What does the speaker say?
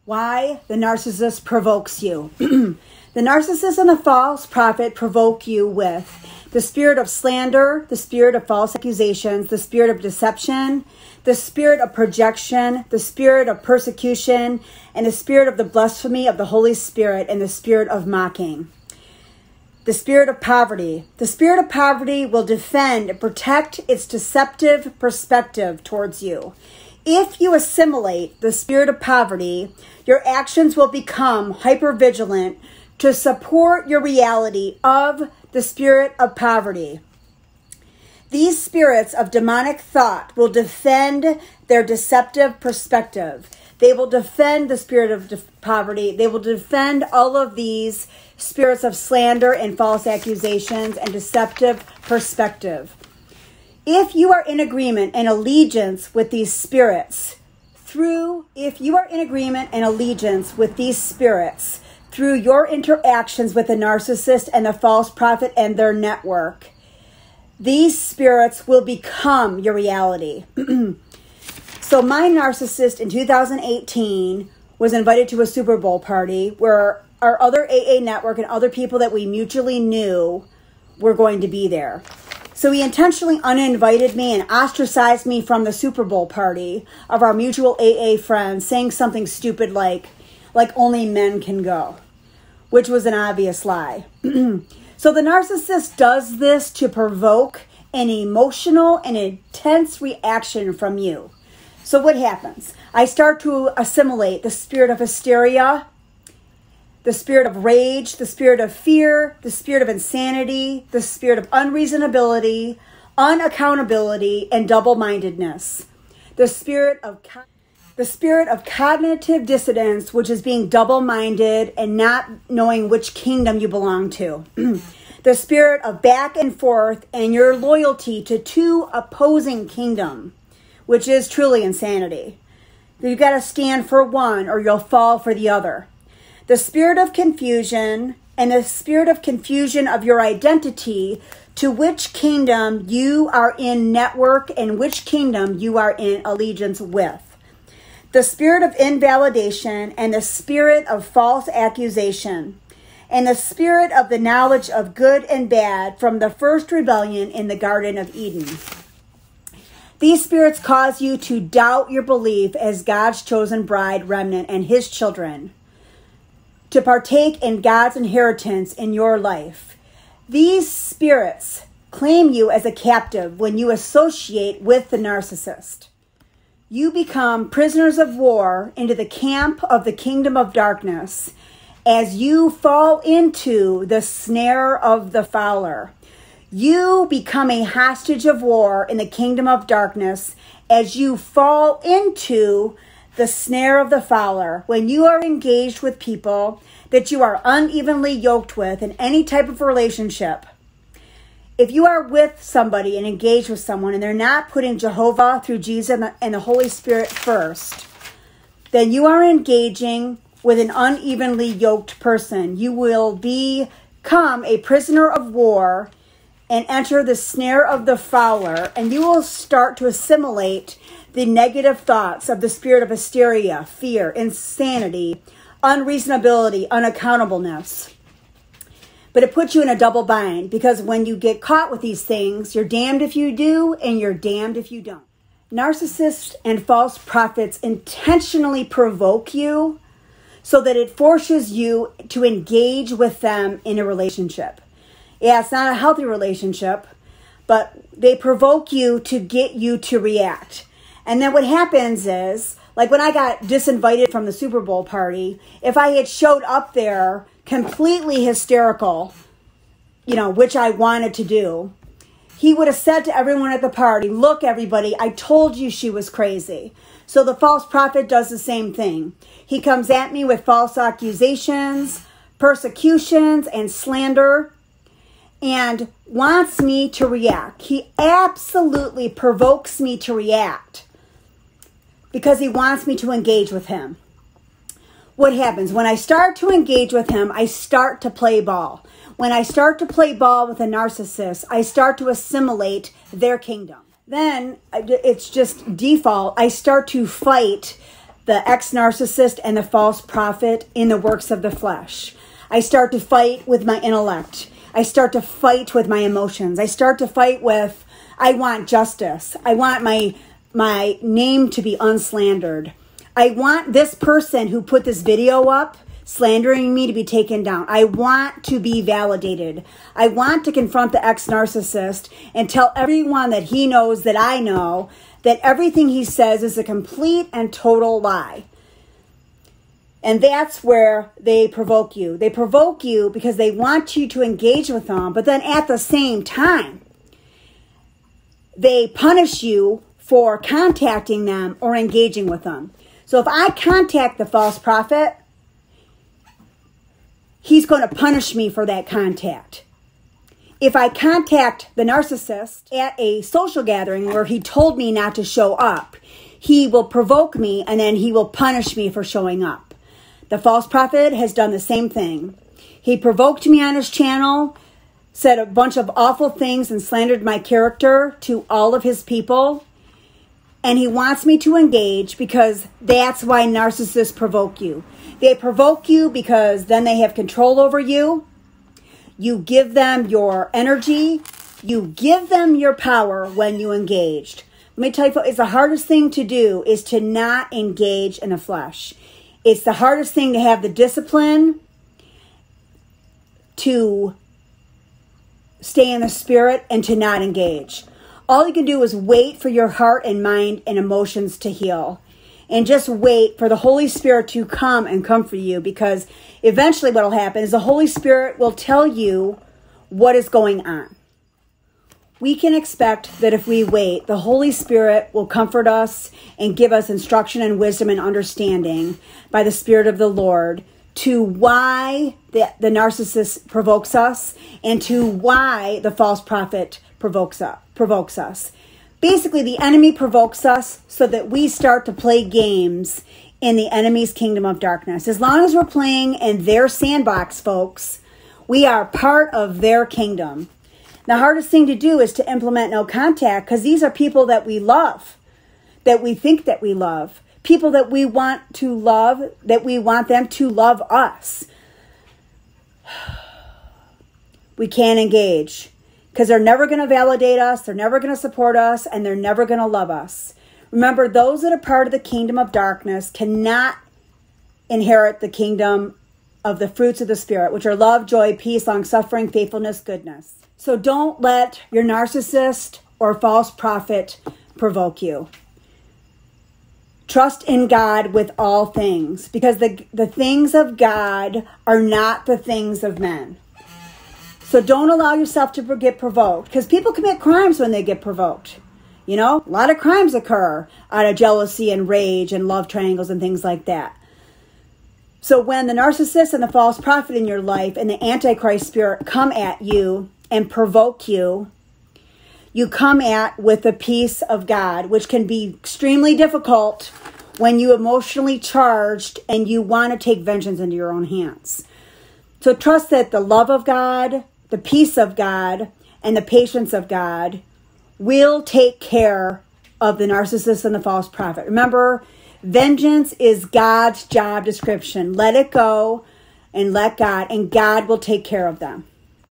Why the narcissist provokes you. The narcissist and the false prophet provoke you with the spirit of slander, the spirit of false accusations, the spirit of deception, the spirit of projection, the spirit of persecution, and the spirit of the blasphemy of the Holy Spirit, and the spirit of mocking. The spirit of poverty. The spirit of poverty will defend and protect its deceptive perspective towards you. If you assimilate the spirit of poverty, your actions will become hypervigilant to support your reality of the spirit of poverty. These spirits of demonic thought will defend their deceptive perspective. They will defend the spirit of poverty. They will defend all of these spirits of slander and false accusations and deceptive perspective. If you are in agreement and allegiance with these spirits through your interactions with the narcissist and the false prophet and their network, these spirits will become your reality. So my narcissist in 2018 was invited to a Super Bowl party where our other AA network and other people that we mutually knew were going to be there. So he intentionally uninvited me and ostracized me from the Super Bowl party of our mutual AA friends, saying something stupid like only men can go, which was an obvious lie. So the narcissist does this to provoke an emotional and intense reaction from you. So what happens? I start to assimilate the spirit of hysteria, the spirit of rage, the spirit of fear, the spirit of insanity, the spirit of unreasonability, unaccountability, and double-mindedness. The spirit of cognitive dissonance, which is being double-minded and not knowing which kingdom you belong to. The spirit of back and forth and your loyalty to two opposing kingdoms, which is truly insanity. You've got to stand for one or you'll fall for the other. The spirit of confusion and the spirit of confusion of your identity to which kingdom you are in network and which kingdom you are in allegiance with. The spirit of invalidation and the spirit of false accusation and the spirit of the knowledge of good and bad from the first rebellion in the Garden of Eden. These spirits cause you to doubt your belief as God's chosen bride remnant and his children, to partake in God's inheritance in your life. These spirits claim you as a captive when you associate with the narcissist. You become prisoners of war into the camp of the kingdom of darkness as you fall into the snare of the fowler. You become a hostage of war in the kingdom of darkness as you fall into the snare of the fowler when you are engaged with people that you are unevenly yoked with in any type of relationship. If you are with somebody and engaged with someone and they're not putting Jehovah through Jesus and the Holy Spirit first, then you are engaging with an unevenly yoked person. You will become a prisoner of war and enter the snare of the fowler, and you will start to assimilate the negative thoughts of the spirit of hysteria, fear, insanity, unreasonability, unaccountableness. But it puts you in a double bind because when you get caught with these things, you're damned if you do and you're damned if you don't. Narcissists and false prophets intentionally provoke you so that it forces you to engage with them in a relationship. Yeah, it's not a healthy relationship, but they provoke you to get you to react. And then what happens is, like when I got disinvited from the Super Bowl party, if I had showed up there completely hysterical, which I wanted to do, he would have said to everyone at the party, look, everybody, I told you she was crazy. So the false prophet does the same thing. He comes at me with false accusations, persecutions, and slander, and wants me to react. He absolutely provokes me to react because he wants me to engage with him. What happens? When I start to engage with him, I start to play ball. When I start to play ball with a narcissist, I start to assimilate their kingdom. Then it's just default. I start to fight the ex-narcissist and the false prophet in the works of the flesh. I start to fight with my intellect. I start to fight with my emotions. I start to fight with, I want justice. I want my name to be unslandered. I want this person who put this video up slandering me to be taken down. I want to be validated. I want to confront the ex-narcissist and tell everyone that he knows that I know that everything he says is a complete and total lie. And that's where they provoke you. They provoke you because they want you to engage with them, but then at the same time, they punish you for contacting them or engaging with them. So if I contact the false prophet, he's going to punish me for that contact. If I contact the narcissist at a social gathering where he told me not to show up, he will provoke me and then he will punish me for showing up. The false prophet has done the same thing. He provoked me on his channel, said a bunch of awful things and slandered my character to all of his people. And he wants me to engage because that's why narcissists provoke you. They provoke you because then they have control over you. You give them your energy. You give them your power when you engaged. Let me tell you, it's the hardest thing to do is to not engage in the flesh. It's the hardest thing to have the discipline to stay in the spirit and to not engage. All you can do is wait for your heart and mind and emotions to heal. And just wait for the Holy Spirit to come and comfort you, because eventually what will happen is the Holy Spirit will tell you what is going on. We can expect that if we wait, the Holy Spirit will comfort us and give us instruction and wisdom and understanding by the Spirit of the Lord to why the narcissist provokes us and to why the false prophet provokes us. Basically, the enemy provokes us so that we start to play games in the enemy's kingdom of darkness. As long as we're playing in their sandbox, folks, we are part of their kingdom. The hardest thing to do is to implement no contact, because these are people that we love, that we think that we love, people that we want to love, that we want them to love us. We can't engage because they're never going to validate us, they're never going to support us, and they're never going to love us. Remember, those that are part of the kingdom of darkness cannot inherit the kingdom of the fruits of the Spirit, which are love, joy, peace, long-suffering, faithfulness, goodness. So don't let your narcissist or false prophet provoke you. Trust in God with all things, because the things of God are not the things of men. So don't allow yourself to get provoked, because people commit crimes when they get provoked. You know, a lot of crimes occur out of jealousy and rage and love triangles and things like that. So when the narcissist and the false prophet in your life and the Antichrist spirit come at you and provoke you, you come at with the peace of God, which can be extremely difficult when you emotionally charged and you want to take vengeance into your own hands. So trust that the love of God, the peace of God, and the patience of God will take care of the narcissist and the false prophet. Remember, vengeance is God's job description. Let it go and let God, and God will take care of them.